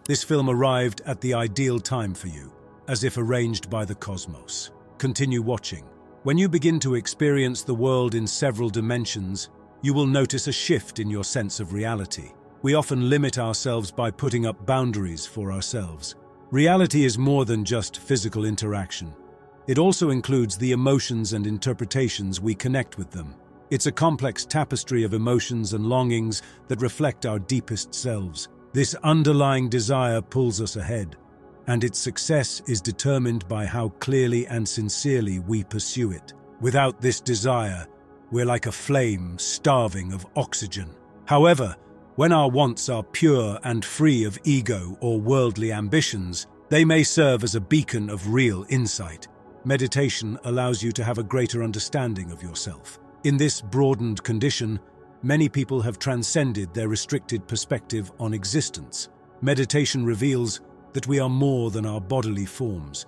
This film arrived at the ideal time for you, as if arranged by the cosmos. Continue watching. When you begin to experience the world in several dimensions, you will notice a shift in your sense of reality. We often limit ourselves by putting up boundaries for ourselves. Reality is more than just physical interaction. It also includes the emotions and interpretations we connect with them. It's a complex tapestry of emotions and longings that reflect our deepest selves. This underlying desire pulls us ahead, and its success is determined by how clearly and sincerely we pursue it. Without this desire, we're like a flame starving of oxygen. However, when our wants are pure and free of ego or worldly ambitions, they may serve as a beacon of real insight. Meditation allows you to have a greater understanding of yourself. In this broadened condition, many people have transcended their restricted perspective on existence. Meditation reveals that we are more than our bodily forms.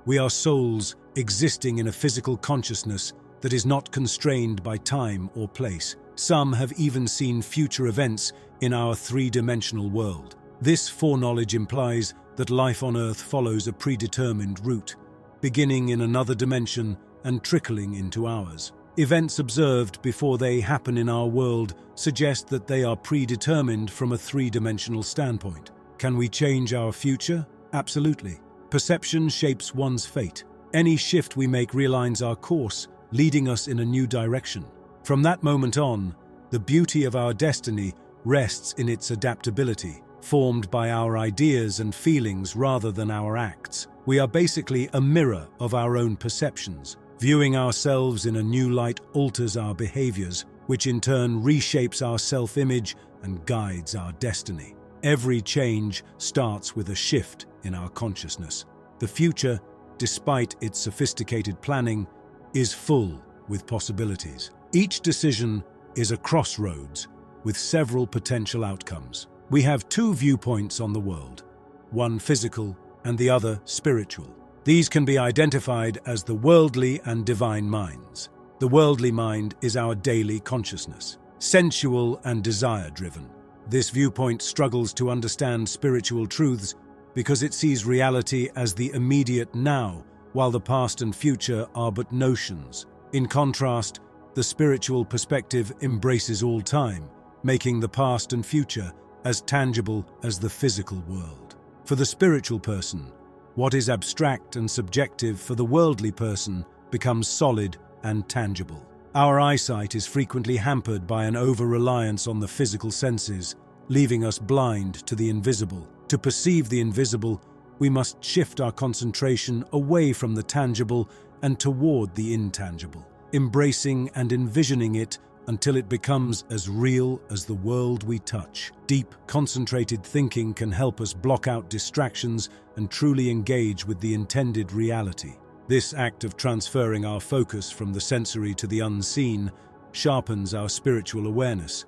We are souls existing in a physical consciousness that is not constrained by time or place. Some have even seen future events in our three-dimensional world. This foreknowledge implies that life on Earth follows a predetermined route, beginning in another dimension and trickling into ours. Events observed before they happen in our world suggest that they are predetermined from a three-dimensional standpoint. Can we change our future? Absolutely. Perception shapes one's fate. Any shift we make realigns our course, leading us in a new direction. From that moment on, the beauty of our destiny rests in its adaptability, formed by our ideas and feelings rather than our acts. We are basically a mirror of our own perceptions. Viewing ourselves in a new light alters our behaviors, which in turn reshapes our self-image and guides our destiny. Every change starts with a shift in our consciousness. The future, despite its sophisticated planning, is full with possibilities. Each decision is a crossroads with several potential outcomes. We have two viewpoints on the world, one physical and the other spiritual. These can be identified as the worldly and divine minds. The worldly mind is our daily consciousness, sensual and desire-driven. This viewpoint struggles to understand spiritual truths because it sees reality as the immediate now, while the past and future are but notions. In contrast, the spiritual perspective embraces all time, making the past and future as tangible as the physical world. For the spiritual person, what is abstract and subjective for the worldly person becomes solid and tangible. Our eyesight is frequently hampered by an over-reliance on the physical senses, leaving us blind to the invisible. To perceive the invisible, we must shift our concentration away from the tangible and toward the intangible, embracing and envisioning it until it becomes as real as the world we touch. Deep, concentrated thinking can help us block out distractions and truly engage with the intended reality. This act of transferring our focus from the sensory to the unseen sharpens our spiritual awareness,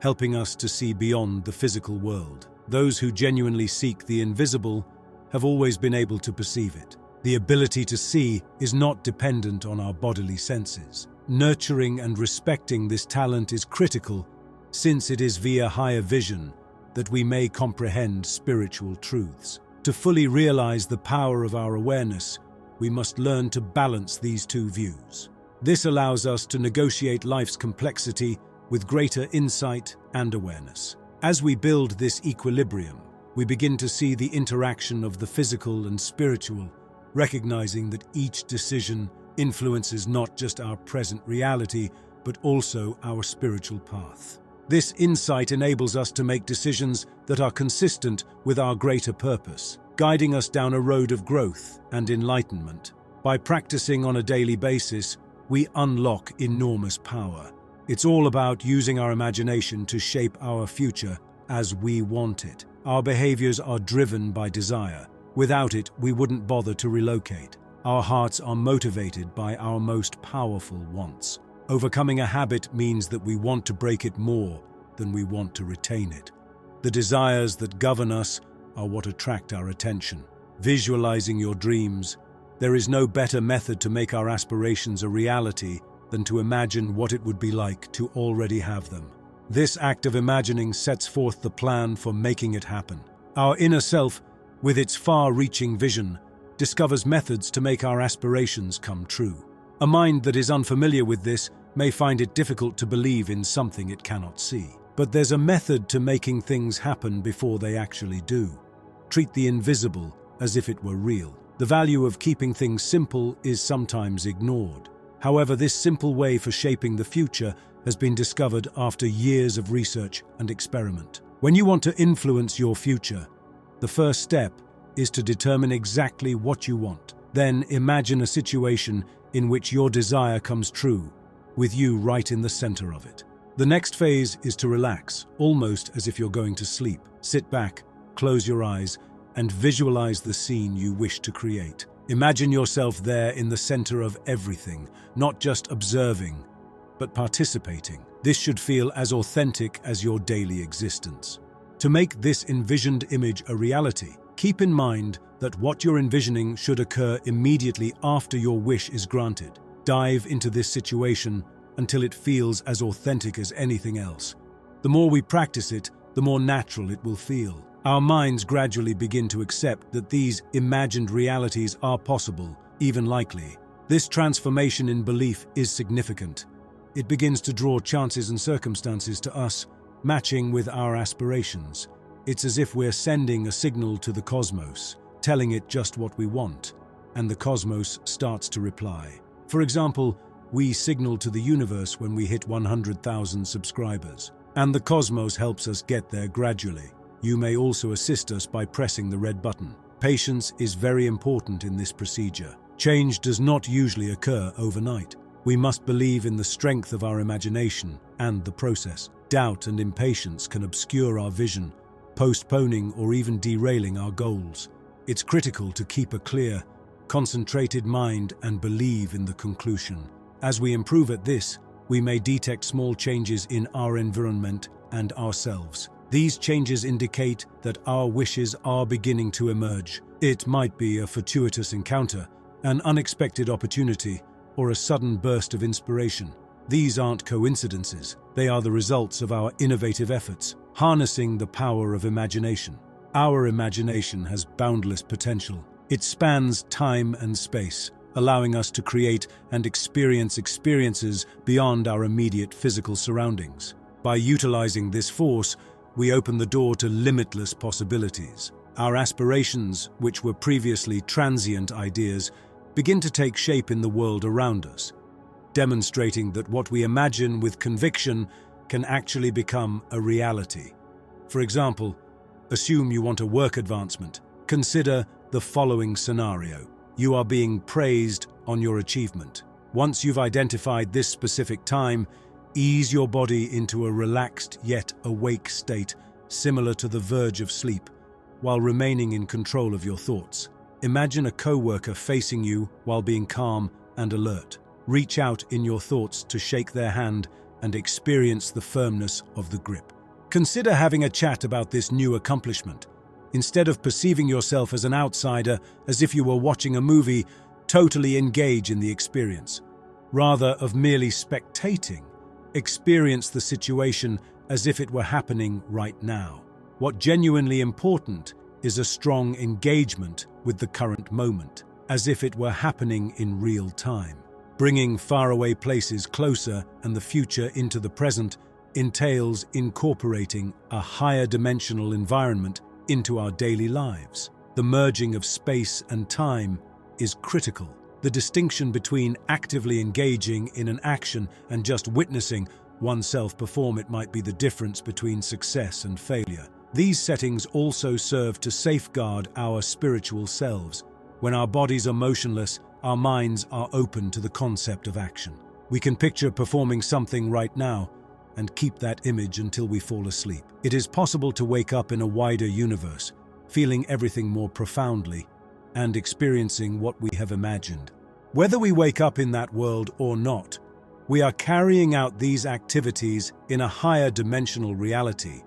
helping us to see beyond the physical world. Those who genuinely seek the invisible have always been able to perceive it. The ability to see is not dependent on our bodily senses. Nurturing and respecting this talent is critical, since it is via higher vision that we may comprehend spiritual truths. To fully realize the power of our awareness, we must learn to balance these two views. This allows us to negotiate life's complexity with greater insight and awareness. As we build this equilibrium, we begin to see the interaction of the physical and spiritual, recognizing that each decision influences not just our present reality, but also our spiritual path. This insight enables us to make decisions that are consistent with our greater purpose, guiding us down a road of growth and enlightenment. By practicing on a daily basis, we unlock enormous power. It's all about using our imagination to shape our future as we want it. Our behaviors are driven by desire. Without it, we wouldn't bother to relocate. Our hearts are motivated by our most powerful wants. Overcoming a habit means that we want to break it more than we want to retain it. The desires that govern us are what attract our attention. Visualizing your dreams, there is no better method to make our aspirations a reality than to imagine what it would be like to already have them. This act of imagining sets forth the plan for making it happen. Our inner self, with its far-reaching vision, discovers methods to make our aspirations come true. A mind that is unfamiliar with this may find it difficult to believe in something it cannot see. But there's a method to making things happen before they actually do. Treat the invisible as if it were real. The value of keeping things simple is sometimes ignored. However, this simple way for shaping the future has been discovered after years of research and experiment. When you want to influence your future, the first step is to determine exactly what you want. Then imagine a situation in which your desire comes true, with you right in the center of it. The next phase is to relax, almost as if you're going to sleep. Sit back, close your eyes, and visualize the scene you wish to create. Imagine yourself there in the center of everything, not just observing, but participating. This should feel as authentic as your daily existence. To make this envisioned image a reality, keep in mind that what you're envisioning should occur immediately after your wish is granted. Dive into this situation until it feels as authentic as anything else. The more we practice it, the more natural it will feel. Our minds gradually begin to accept that these imagined realities are possible, even likely. This transformation in belief is significant. It begins to draw chances and circumstances to us, matching with our aspirations. It's as if we're sending a signal to the cosmos, telling it just what we want, and the cosmos starts to reply. For example, we signal to the universe when we hit 100,000 subscribers, and the cosmos helps us get there gradually. You may also assist us by pressing the red button. Patience is very important in this procedure. Change does not usually occur overnight. We must believe in the strength of our imagination and the process. Doubt and impatience can obscure our vision, postponing or even derailing our goals. It's critical to keep a clear, concentrated mind and believe in the conclusion. As we improve at this, we may detect small changes in our environment and ourselves. These changes indicate that our wishes are beginning to emerge. It might be a fortuitous encounter, an unexpected opportunity, or a sudden burst of inspiration. These aren't coincidences. They are the results of our innovative efforts, harnessing the power of imagination. Our imagination has boundless potential. It spans time and space, allowing us to create and experience experiences beyond our immediate physical surroundings. By utilizing this force, we open the door to limitless possibilities. Our aspirations, which were previously transient ideas, begin to take shape in the world around us, demonstrating that what we imagine with conviction can actually become a reality. For example, assume you want a work advancement. Consider the following scenario. You are being praised on your achievement. Once you've identified this specific time, ease your body into a relaxed yet awake state, similar to the verge of sleep, while remaining in control of your thoughts. Imagine a coworker facing you while being calm and alert. Reach out in your thoughts to shake their hand and experience the firmness of the grip. Consider having a chat about this new accomplishment. Instead of perceiving yourself as an outsider, as if you were watching a movie, totally engage in the experience. Rather of merely spectating, experience the situation as if it were happening right now. What genuinely important is a strong engagement with the current moment, as if it were happening in real time. Bringing faraway places closer and the future into the present entails incorporating a higher dimensional environment into our daily lives. The merging of space and time is critical. The distinction between actively engaging in an action and just witnessing oneself perform it might be the difference between success and failure. These settings also serve to safeguard our spiritual selves. When our bodies are motionless, our minds are open to the concept of action. We can picture performing something right now and keep that image until we fall asleep. It is possible to wake up in a wider universe, feeling everything more profoundly and experiencing what we have imagined. Whether we wake up in that world or not, we are carrying out these activities in a higher dimensional reality,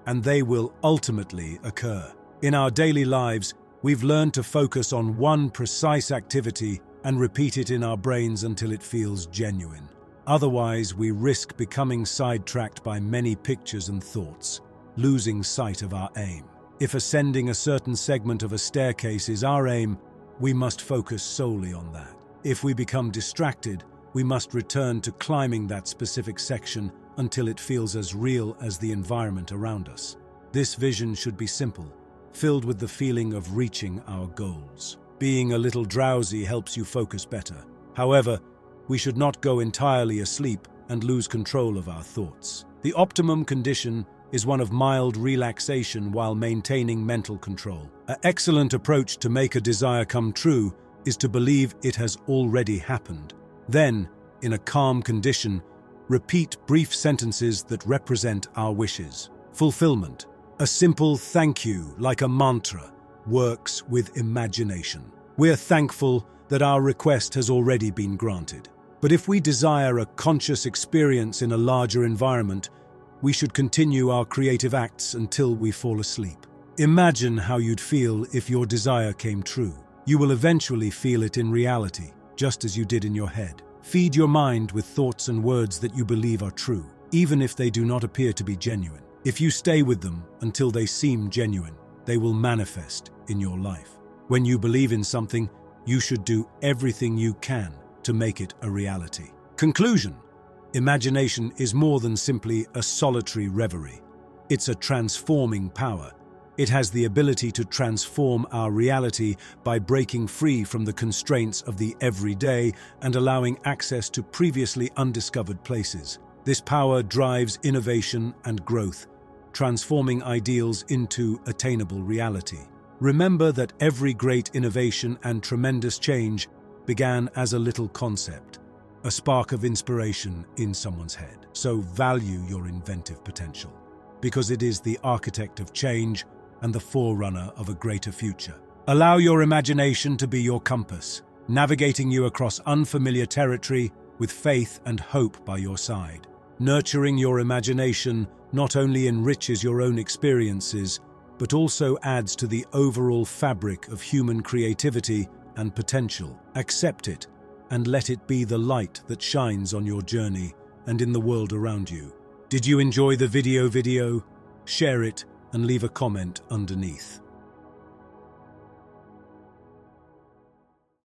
and they will ultimately occur. In our daily lives, we've learned to focus on one precise activity and repeat it in our brains until it feels genuine. Otherwise, we risk becoming sidetracked by many pictures and thoughts, losing sight of our aim. If ascending a certain segment of a staircase is our aim, we must focus solely on that. If we become distracted, we must return to climbing that specific section until it feels as real as the environment around us. This vision should be simple, filled with the feeling of reaching our goals. Being a little drowsy helps you focus better. However, we should not go entirely asleep and lose control of our thoughts. The optimum condition is one of mild relaxation while maintaining mental control. An excellent approach to make a desire come true is to believe it has already happened. Then, in a calm condition, repeat brief sentences that represent our wishes. Fulfillment. A simple thank you, like a mantra, works with imagination. We're thankful that our request has already been granted. But if we desire a conscious experience in a larger environment, we should continue our creative acts until we fall asleep. Imagine how you'd feel if your desire came true. You will eventually feel it in reality, just as you did in your head. Feed your mind with thoughts and words that you believe are true, even if they do not appear to be genuine. If you stay with them until they seem genuine, they will manifest in your life. When you believe in something, you should do everything you can to make it a reality. Conclusion. Imagination is more than simply a solitary reverie. It's a transforming power. It has the ability to transform our reality by breaking free from the constraints of the everyday and allowing access to previously undiscovered places. This power drives innovation and growth, transforming ideals into attainable reality. Remember that every great innovation and tremendous change began as a little concept, a spark of inspiration in someone's head. So value your inventive potential, because it is the architect of change and the forerunner of a greater future. Allow your imagination to be your compass, navigating you across unfamiliar territory with faith and hope by your side. Nurturing your imagination not only enriches your own experiences, but also adds to the overall fabric of human creativity and potential. Accept it and let it be the light that shines on your journey and in the world around you. Did you enjoy the video? Share it and leave a comment underneath.